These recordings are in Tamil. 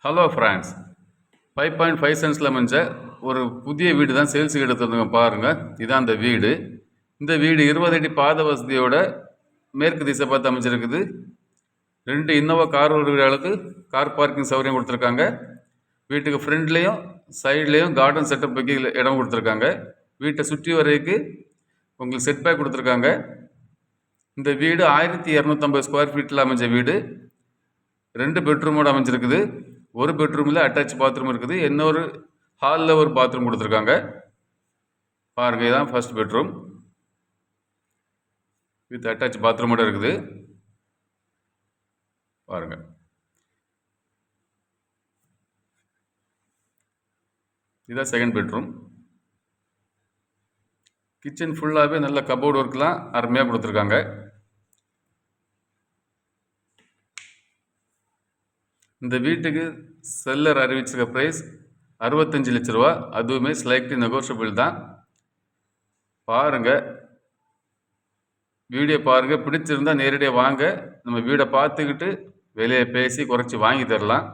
ஹலோ ஃப்ரெண்ட்ஸ், 5.5 சென்ட்ஸில் அமைஞ்ச ஒரு புதிய வீடு தான் சேல்ஸுக்கு எடுத்துருந்துங்க. பாருங்கள், இதுதான் அந்த வீடு. இந்த வீடு 20 அடி பாத வசதியோட மேற்கு திசை பார்த்து அமைஞ்சிருக்குது. 2 இன்னோவா கார் அளவுக்கு கார் பார்க்கிங் சௌகரியம் கொடுத்துருக்காங்க. வீட்டுக்கு ஃப்ரண்ட்லேயும் சைட்லேயும் கார்டன் செட்டப் வைக்க இடம் கொடுத்துருக்காங்க. வீட்டை சுற்றி வரைக்கு உங்களுக்கு செட் பேக் கொடுத்துருக்காங்க. இந்த வீடு 1250 ஸ்கொயர் ஃபீட்டில் அமைஞ்ச வீடு. 2 பெட்ரூமோடு அமைஞ்சிருக்குது. ஒரு பெட்ரூமில் அட்டாச் பாத்ரூம் இருக்குது. இன்னொரு ஹாலில் ஒரு பாத்ரூம் கொடுத்துருக்காங்க. பாருங்கள், இதுதான் ஃபர்ஸ்ட் பெட்ரூம் வித் அட்டாச் பாத்ரூமோடு இருக்குது. பாருங்கள், இதுதான் செகண்ட் பெட்ரூம். கிச்சன் ஃபுல்லாகவே நல்ல கபோர்டு ஒர்க்லாம் அருமையாக கொடுத்துருக்காங்க. இந்த வீட்டுக்கு செல்லர் அறிவிச்சிருக்க ப்ரைஸ் 65 லட்ச ரூபா. அதுவுமே ஸ்லைட்லி நெகோஷியபிள் தான். பாருங்கள், வீடியோ பாருங்கள். பிடிச்சிருந்தால் நேரடியாக வாங்க, நம்ம வீடை பார்த்துக்கிட்டு விலையை பேசி குறைச்சி வாங்கி தரலாம்.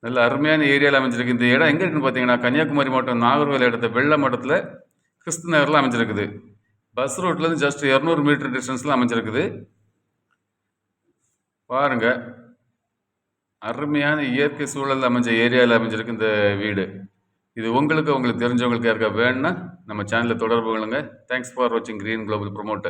நல்ல அருமையான ஏரியாவில் அமைஞ்சிருக்கு. இந்த இடம் எங்கே இருக்குன்னு பார்த்தீங்கன்னா, கன்னியாகுமரி மாவட்டம் நாகர்கோவில் இடத்த வெள்ள மடத்தில் கிறிஸ்து நகரில் அமைஞ்சிருக்குது. பஸ் ரோட்லேருந்து ஜஸ்ட் 200 மீட்டர் டிஸ்டன்ஸில் அமைஞ்சிருக்குது. பாருங்கள், அருமையான இயற்கை சூழல் அமைஞ்ச ஏரியாவில் அமைஞ்சிருக்கு இந்த வீடு. இது உங்களுக்கு தெரிஞ்சவங்களுக்கு யாருக்கா வேணும்னா நம்ம சேனலில் தொடர்பு கொள்ளுங்கள். தேங்க்ஸ் ஃபார் வாட்சிங் கிரீன் குளோபல் ப்ரொமோட்டர்.